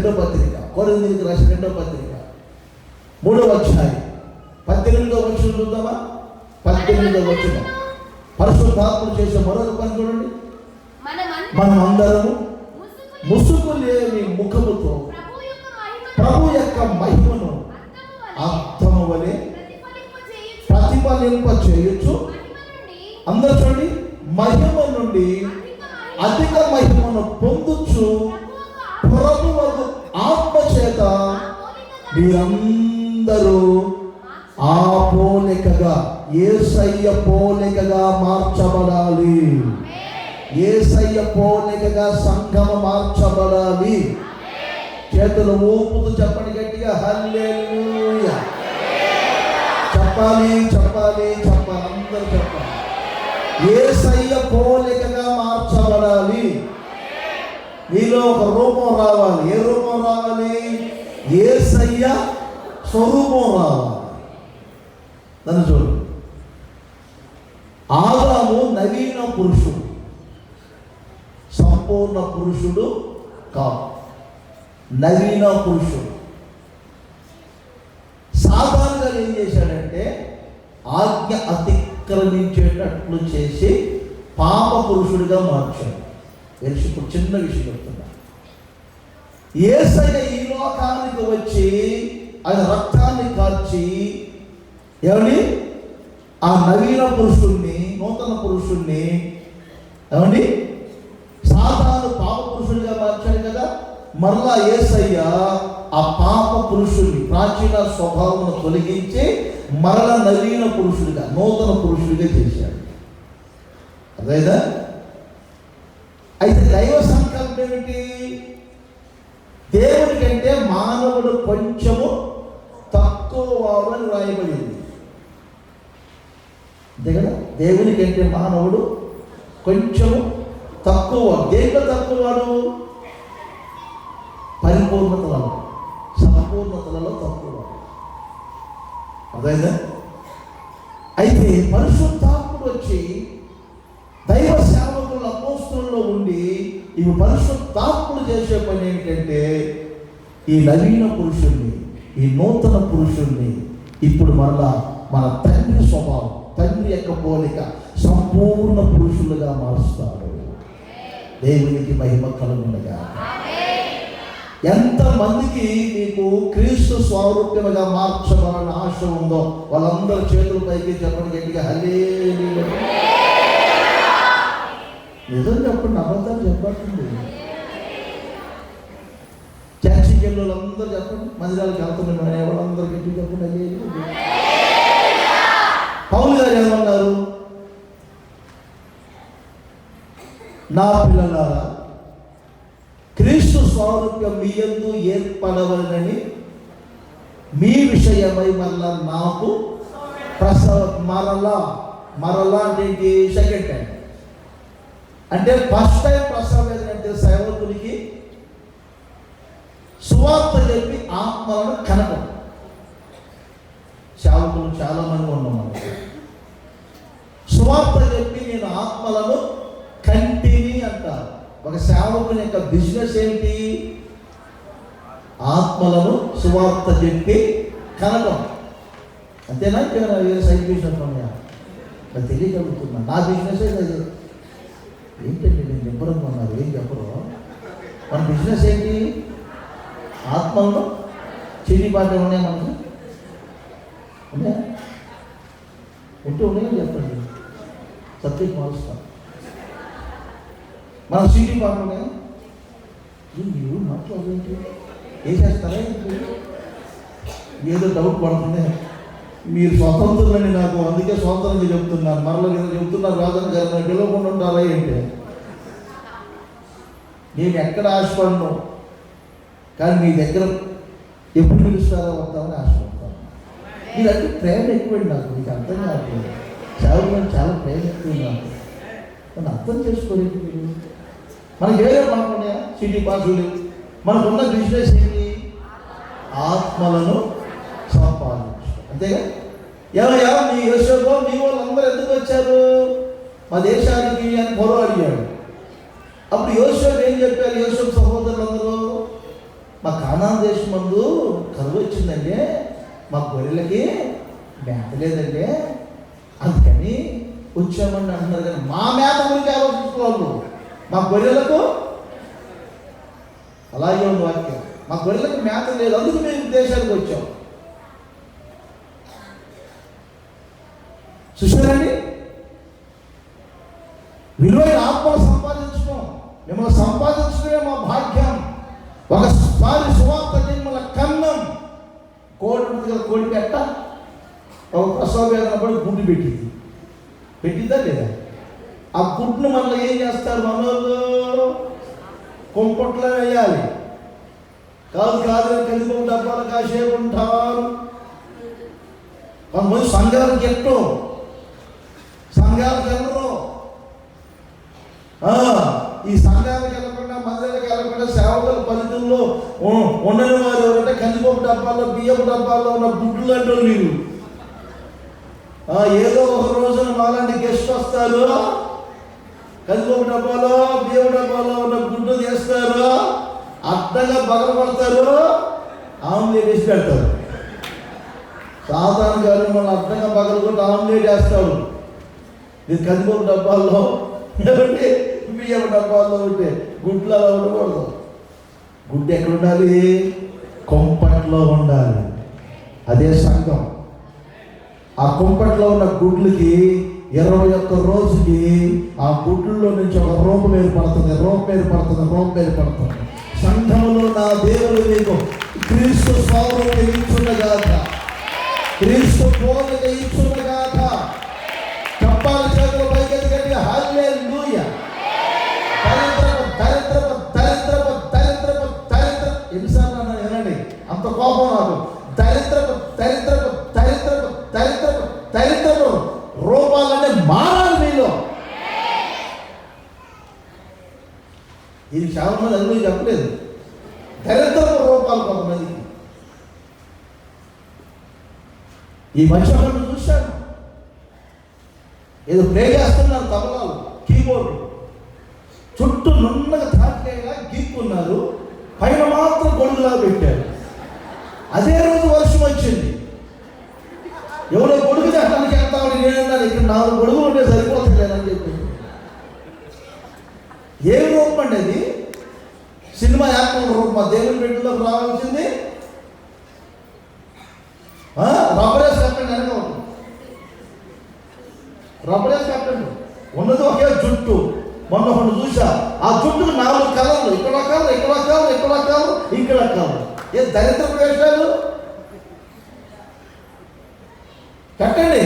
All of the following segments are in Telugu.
రెండో పత్రిక, కొరింథీయులకు రాసిన రెండో పత్రిక 3వ అధ్యాయం 18వ వచనం చూద్దామా? 18వ వచనం. పరిశుద్ధాత్ముడు చేసే మరొక పని చూడండి. మనం అందరము ముసుగు లేని ముఖముతో ప్రభు యొక్క మహిమను అర్థము వలె ప్రతిఫలింప చేయొచ్చు. అందరూ చూడండి, మహిమ నుండి అధిక మహిమను పొందుచు ప్రభువు ఆత్మ చేత మీరందరూ ఆ పోలికగా, యేసయ్య పోలికగా మార్చబడాలి. యేసయ్య పోలికగా సంఘము మార్చబడాలి. చేతులు ఊపుతూ చెప్పండి గట్టిగా, హల్లెలూయా. చెప్పాలి చెప్పాలి చెప్పాలి, అందరూ చెప్పాలి. యేసయ్య పోలికగా మార్చబడాలి. మీలో ఒక రూపం రావాలి. ఏ రూపం రావాలి? యేసయ్య స్వరూపం రావాలి. నన్ను చూడు, ఆదాము నవీన పురుషుడు, సంపూర్ణ పురుషుడు కాదు, నవీన పురుషుడు. సాధారణంగా ఏం చేశాడంటే ఆజ్ఞ అతిక్రమించేటట్లు చేసి పాప పురుషుడిగా మార్చాడు. ఇప్పుడు చిన్న విషయం చెప్తున్నా. యేసయ్య ఈ లోకానికి వచ్చి ఆయన రక్తాన్ని కార్చి ఏమండి ఆ నవీన పురుషుణ్ణి, నూతన పురుషుణ్ణి ఏమండి సాధారణ పాప పురుషుడిగా మార్చాడు కదా. మరలా యేసయ్య ఆ పాప పురుషుడిని, ప్రాచీన స్వభావం తొలగించి మరలా నవీన పురుషుడిగా, నూతన పురుషుడిగా చేశాడు. అదేదా? అయితే దైవ సంకల్పం ఏమిటి? దేవుడి కంటే మానవుడు కొంచెము తక్కువ వాడు అని రాయబడింది. అంతే కదా? దేవుని కంటే మానవుడు కొంచెము తక్కువ. దేంట్లో తక్కువ వాడు? పరిపూర్ణతలలో, సంపూర్ణతలలో తక్కువ. అదేదా? అయితే పరిశుద్ధాత్ముడు వచ్చి దైవ సేవకుల అపోస్తలుల్లో ఉండి ఇవి పరిశుద్ధాత్ముడు చేసే పని ఏంటంటే ఈ నవీన పురుషుణ్ణి, ఈ నూతన పురుషుణ్ణి ఇప్పుడు మరలా మన తండ్రి స్వభావం, తండ్రి యొక్క పోలిక, సంపూర్ణ పురుషులుగా మారుస్తాడు. దేవునికి మహిమ కలుగునుగా. ఎంతమందికి మీకు క్రీస్తు స్వరూపముగా మార్చబడాలని ఆశ ఉందో వాళ్ళందరూ చేతుల పైకి చెప్పండి గట్టిగా, హల్లెలూయా. నిజం చెప్పండి, అబద్ధాలు చెప్పండి. చర్చికి వెళ్ళి వాళ్ళందరూ చెప్పండి, మందిరాలకు వెళ్తున్నాం వాళ్ళందరూ గట్టి చెప్పండి. పౌలు గారు ఏమన్నారు? నా పిల్లలారా, క్రీస్తు స్వరూపం మీ యందు ఏర్పడవలనని మీ విషయమై మరలా నాకు మరలా అంటే సెకండ్ టైం, అంటే ఫస్ట్ టైం ప్రసవం ఏంటంటే సేవకునికి సువార్త చెప్పి ఆత్మలను కనపం. సేవకులు చాలా మంది ఉన్నాం మనకి. సువార్త చెప్పి నేను ఆత్మలను కంటిని అంటారు. ఒక సేవకుని యొక్క బిజినెస్ ఏంటి? ఆత్మలను సువార్త చెప్పి కనపం. అంతేనా? సైడ్ బిజినెస్ ఉన్నాయా? నాకు తెలియగలుగుతున్నా. నా బిజినెస్ అది ఏంటండి, నేను చెప్పడం అన్నారు, ఏం చెప్పరు. మన బిజినెస్ ఏంటి? ఆత్మలను చిరిపాట ఉన్నాయా? మనకి ఉన్నాయా? ఉన్నాయని చెప్పండి, సబ్జెక్ట్ మారుస్తాం. మన సిటీ పాట ఉన్నాయా? మీరు మాట్లాడేంటి, ఏం చేస్తారా? ఏదో డౌట్ పడుతుంది. మీరు స్వతంత్రులని నాకు, అందుకే స్వతంత్రంగా చెప్తున్నాను. మరలా చెప్తున్నారు రాజన్ గారు, నాకు పిలవకుండా ఉంటారా ఏంటి? నేను ఎక్కడ ఆశపడను, కానీ మీ దగ్గర ఎప్పుడు పిలుస్తారో వస్తామని ఆశపడతాను. మీరంటే ప్రేమ ఎక్కువండి నాకు, మీకు అర్థం కాదు. సేవకులు చాలా ప్రేమ ఎక్కువ నాకు, నన్ను అర్థం చేసుకోలేదు మీరు. మనకి ఏదో మాట్లాడా సిటీ పాసులు, మనకున్న బిజినెస్ ఏంటి? ఆత్మలను సంపాదించడం. అంతేగా? ఏమయ్యా మీ యోసేపు మీ వాళ్ళందరూ ఎందుకు వచ్చారు మా దేశానికి అని పొరవ అడిగాడు. అప్పుడు యోసేపు ఏం చెప్పారు? యోసేపు సహోదరులందరూ మా కానాన్ దేశం ముందు కరువు వచ్చిందండి, మా గొర్రెలకి మేత లేదండి, అందుకని వచ్చామని అంటున్నారు. కానీ మా మేత గురించి ఆలోచించుకోవాలి. మా గొర్రెలకు అలాగే ఉంది వాక్యం, మా గొర్రెలకు మేత లేదు, అందుకు మేము దేశానికి వచ్చాం. చూసారండి, విలువైన ఆత్మను సంపాదించడం, మిమ్మల్ని సంపాదించడమే మా భాగ్యం. ఒకసారి సువార్త మిమ్మల్ని కన్నం. కోడి పెట్ట ఒక ప్రసవ వేదన పడి గుడ్డు పెట్టిందా లేదా? ఆ గుడ్డును మళ్ళీ ఏం చేస్తారు మనోళ్ళు? కొంపట్లో వేయాలి. కాదు కందిపప్పు డబ్బాలు కాసేపు ఉంటారు. కొంతమంది సంఘాలకు వెళ్ళరు. ఈ సంఘాలకు వెళ్ళకుండా, మందిరాలకు వెళ్ళకుండా సేవకుల పరిధుల్లో ఉండని వారు ఎవరంటే కందిపప్పు డబ్బాల్లో, బియ్యపు డబ్బాల్లో ఉన్న గుడ్లు లాంటి వాళ్ళు మీరు. ఏదో ఒక రోజున మాలాంటి గెస్ట్ వస్తారు, కందిపప్పు డబ్బాలో, బియ్యపు డబ్బాలో ఉన్న గుడ్లు తీస్తారు, అడ్డంగా పగలబడతారు, ఆమ్లెట్ వేసి పెడతారు. సాధారణ గారు మనం అడ్డంగా పగలగొట్టి ఆమ్లెట్ వేస్తాడు. ఇది కందిపప్పు డబ్బాల్లో ఏమంటే బియ్యపు డబ్బాల్లో ఉంటే గుడ్లు అలా ఉండకూడదు. గుడ్డు ఎక్కడ ఉండాలి? కొంపట్లో ఉండాలి. అదే సంఘం. ఆ కొంపట్లో ఉన్న గుడ్లకి 21 రోజుకి ఆ గుడ్లలో నుంచి ఒక రూపం ఏర్పడుతుంది. సంఘంలో నా దేవుడు మీకు క్రీస్తు స్వరూపం ఇచ్చుండగాక, క్రీస్తు పోలిక ఇచ్చుండగాక. చెప్పాలి చేతుల పైకి ఎదుగండి, హల్లెలూయా. దరిద్రపు ఎన్నిసార్లు అన్నాను వినండి, అంత కోపం నాకు. దరిద్రపు రూపాలన్నీ మారాలి మీలో. ఇది చాలా మంది అందరూ చెప్పలేదు. దరిద్రపు రూపాలు కొంతమందికి. ఈ మధ్య చూశాను, ఏదో ప్లే చేస్తున్నారు తబలాలు, కీబోర్డు చుట్టూ నున్నగా తాటికాయలా గీక్కున్నారు, పైన మాత్రం గొడుగులా పెట్టారు. అదే రోజు వర్షం వచ్చింది. ఎవరో గొడుగు చేస్తానికి వెళ్తామని నేనన్నాను, ఇక్కడ 4 గొడుగులు ఉంటే సరిపోతుందని చెప్పి. ఏ రూపం అండి అది? సినిమా యాక్టర్ రూపం. మా దేవుని బిడ్డలోకి రావాల్సింది రబ్బరేస్ కెప్టెన్ వెనక ఉంటుంది. రబ్బరేస్ కెప్టెన్ ఉన్నది ఒకే జుట్టు. మొన్న ఒకటి చూసా, ఆ జుట్టుకు 4 కలర్లు, ఇక్కడ కలర్. ఏ దరిద్ర వేషాలు కట్టండి.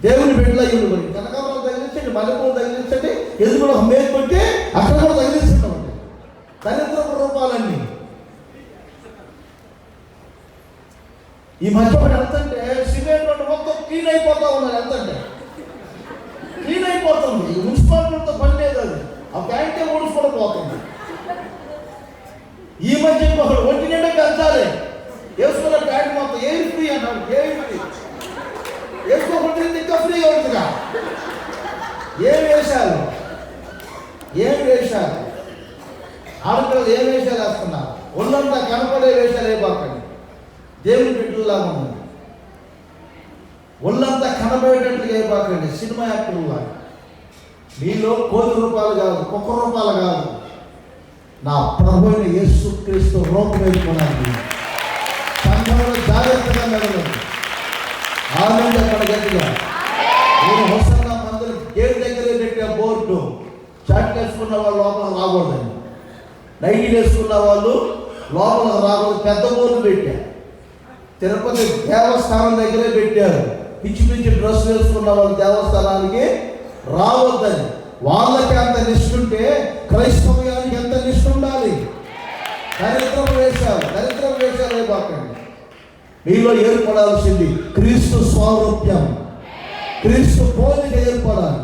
దేవుని బిడ్డలో ఇల్లు కనకాంబరం తగిలించండి, మల్లెపూలు తగిలించండి, ఎదుగులో ఒక మేలు కొట్టి అక్కడ కూడా తగిలించుకోండి. దరిద్రపు రూపాలన్నీ. ఈ మధ్య ఒకటి ఎంతంటే సిమెంట్ రోడ్డు మొత్తం క్లీన్ అయిపోతా ఉన్నారు. ఎంతంటే క్లీన్ అయిపోతుంది. ఈ మున్సిపాలిటీతో పని లేదు, అది ఆ బ్యాంకే ఊడ్చుకొని పోతుంది. ఈ మధ్య ఒకడు ఒంటి నిండా పెంచాలి, వేసుకున్న ప్యాంట్ మొత్తం ఏమి ఫ్రీ అన్నాడు. వేసుకోకుండా ఇంకా ఫ్రీగా ఉంటుందిగా. ఏం వేశారు ఆడపిల్లలు ఏం వేషాలు వేస్తున్నారు? ఒళ్ళంతా కనపడే వేషాలు అయిపోకండి. దేవుని బిడ్డలాగా ఉంది. ఒళ్ళంతా కనబడేటట్లుగా అయిపోకండి. సినిమా యాక్టర్లా. మీలో కోటి రూపాయలు కాదు, 1 రూపాయలు కాదు, నా ప్రభు అయిన యేసుక్రీస్తు రూపం వేసుకున్నాను. సంఘంలో జాగ్రత్తగా మెదలండి. ఆనంద గట్టిగా. నేను హోసన్నా మందిరం గేట్ దగ్గరే పెట్టే బోర్డు, షర్ట్ వేసుకున్న వాళ్ళు లోపల రాకూడదండి, నైటీలు వేసుకున్న వాళ్ళు లోపల రాకూడదు, పెద్ద బోర్డు పెట్టా. తిరుపతి దేవస్థానం దగ్గరే పెట్టారు, పిచ్చి డ్రెస్ వేసుకున్న వాళ్ళు దేవస్థానానికి రావద్దని. వాళ్ళకి అంత నిష్ఠుంటే క్రైస్తవ్యానికి ఎంత నిష్ఠ ఉండాలి? దరిద్రం వేశారు అయిపోకండి. మీలో ఏర్పడాల్సింది క్రీస్తు స్వారూప్యం, క్రీస్తు పోలిక ఏర్పడాలి.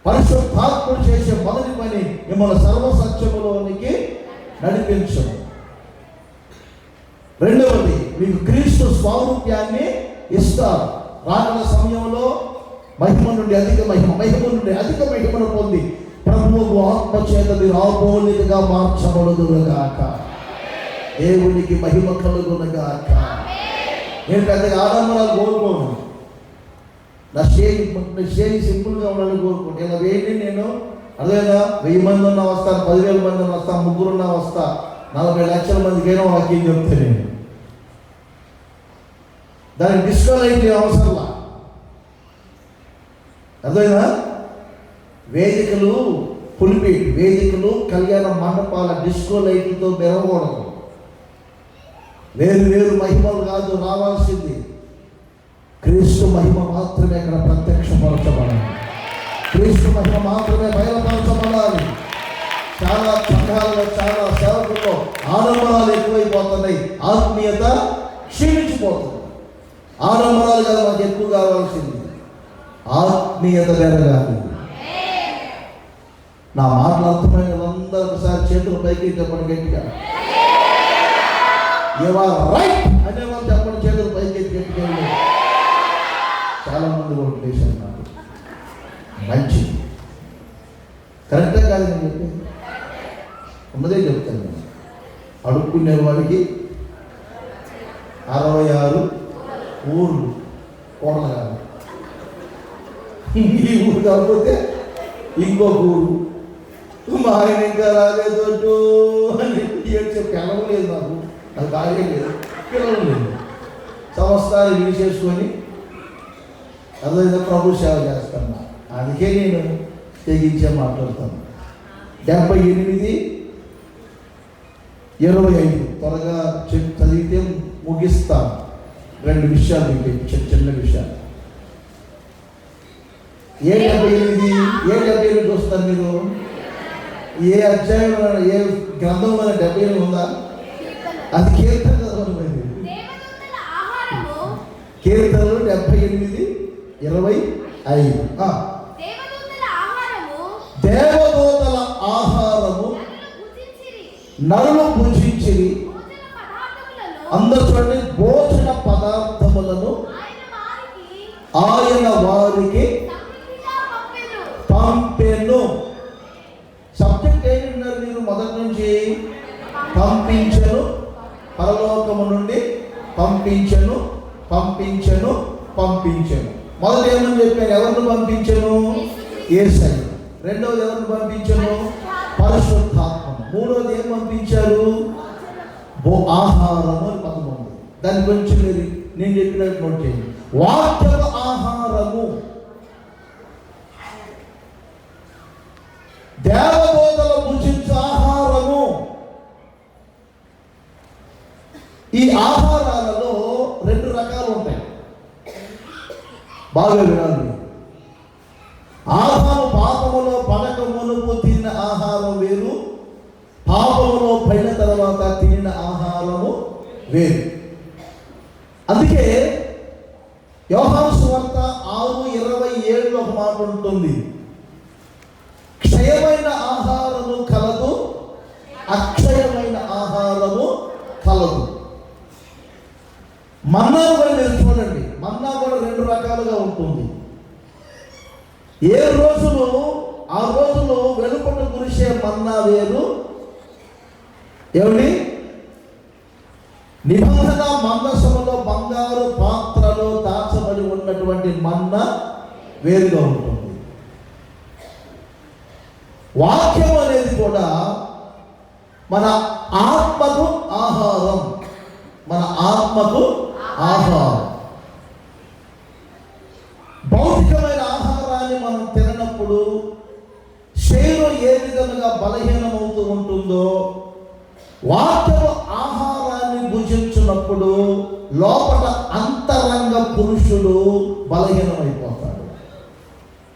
పరిశుద్ధాత్ముడు చేసే మొదటి పని మిమ్మల్ని సర్వసత్యములోనికి నడిపించడం. రెండవది, మీకు క్రీస్తు స్వారూప్యాన్ని ఇస్తారు. రానున్న సమయంలో మహిమ నుండి అధిక మహిమను పొంది ప్రభువు ఆత్మ చేత మీరు ఆపోలికగా మార్చబడుదురుగాక. దేవునికి మహిమ కలుగునుగాక. నేను పెద్దగా ఆడంబరాలు కోరుకోను. నా స్టేజ్ సింపుల్గా ఉండాలని కోరుకుంటాను. ఇలా వేయండి, నేను అదేనా 1000 మంది ఉన్నా వస్తాను, 10,000 మంది ఉన్నా వస్తా, 3 ఉన్నా వస్తా, 40 లక్షల మందికైనా వాక్యం చెప్తే నేను దానికి డిస్కలైట్ అవసరంలా. అదేనా వేదికలు పులిపేట్ వేదికలు కళ్యాణ మండపాల డిస్కో లైట్లతో మెరవకూడదు. వేరు వేరు మహిమలు కాదు రావాల్సింది. క్రీస్తు మహిమ మాత్రమే ఇక్కడ ప్రత్యక్షపరచబడాలి. క్రీస్తు మహిమ మాత్రమే బయలుపరచబడాలి. చాలా సంఘాలలో చాలా సేవకుల్లో ఆడంబరాలు ఎక్కువైపోతున్నాయి. ఆత్మీయత క్షీణించిపోతుంది. ఆడంబరాలు కాదు మనకు ఎక్కువ కావాల్సింది, ఆత్మీయత పెరగాలి. నా మాటలు అర్థమైన అందరూ ఒకసారి చేతులు పైకి చెప్పండి గట్టిగా. రైట్ అనే వాళ్ళు చెప్పండి, చేతులు పైకి గట్టిగా. చాలా మంది కూడా చేశారు. నాకు మంచిది కరెక్టే కాదు నేను చెప్పి ఉన్నదే చెప్తాను. నేను అడుక్కునే వాడికి 66 ఊర్లు కోడలు కాదు. ఈ ఊరు కాకపోతే ఇంకొక ఊరు. మా ఆయన ఇంకా రాలేదు అని ఏడ్చే పిల్లలు లేదు. నాకు బాగా లేదు, పిల్లలు లేదు. సంవత్సరాలు విడిచేసుకొని అదే ప్రభు సేవ చేస్తున్నా. అందుకే నేను తెగించే మాట్లాడతాను. 78, 25 త్వరగా చదివితే ముగిస్తాను. 2 విషయాలు మీకు చిన్న విషయాలు. 78 చూస్తారు మీరు. ఏ అధ్యాయం ఏ గ్రంథంలో 78 ఉందా? అది కీర్తన చదవడం. కీర్తనలు 78, 25. దేవదూతల ఆహారము నరులు భుజించిరి. అందరూ చూడండి, భోజన పదార్థములను ఆయన వారికి పంపెను. సబ్జెక్ట్ ఏంటన్నారు మీరు మొదటి నుంచి? పంపించను, పరలోకము నుండి పంపించను, పంపించను, పంపించను. మొదటి ఏమని చెప్పాను? ఎవరిని పంపించను? యేసయ్య. రెండవది ఎవరిని పంపించను? పరిశుద్ధాత్మను. మూడవది ఏం పంపించారు? ఆహారము అని పదం ఉంది. దాని గురించి మీరు నేను చెప్పినట్టు నోట్ చేయండి. వాక్యపు ఆహారము, దేవదూతలు భుజించే ఆహారము. ఈ ఆహారాలలో 2 రకాలు ఉంటాయి. బాగా వినాలి. ఆహారం పాపములో పడక మునుపు తిన్న ఆహారం వేరు, పాపములో పడిన తర్వాత తిన్న ఆహారము వేరు. అందుకే యోహాను సువార్త 6:27 ఒక మాట ఉంటుంది. క్షయమైన ఆహారము కలదు, అక్షయమైన ఆహారము కలదు. మన్నా కూడా మీరు చూడండి, మన్నా కూడా 2 రకాలుగా ఉంటుంది. ఏ రోజులు ఆ రోజులు వెలుపట కురిసే మన్నా వేరు. ఏమిటి? నిబంధన మందసములో బంగారు పాత్రలో దాచబడి ఉన్నటువంటి మన్నా వేరుగా ఉంటుంది. వాక్యం అనేది కూడా మన ఆత్మకు ఆహారం. మన ఆత్మకు ఆహారం. భౌతికమైన ఆహారాన్ని మనం తిననప్పుడు శరీరం ఏ విధంగా బలహీనమవుతూ ఉంటుందో, వాక్యపు ఆహారాన్ని భుజించినప్పుడు లోపల అంతరంగ పురుషుడు బలహీనమైపోతాడు.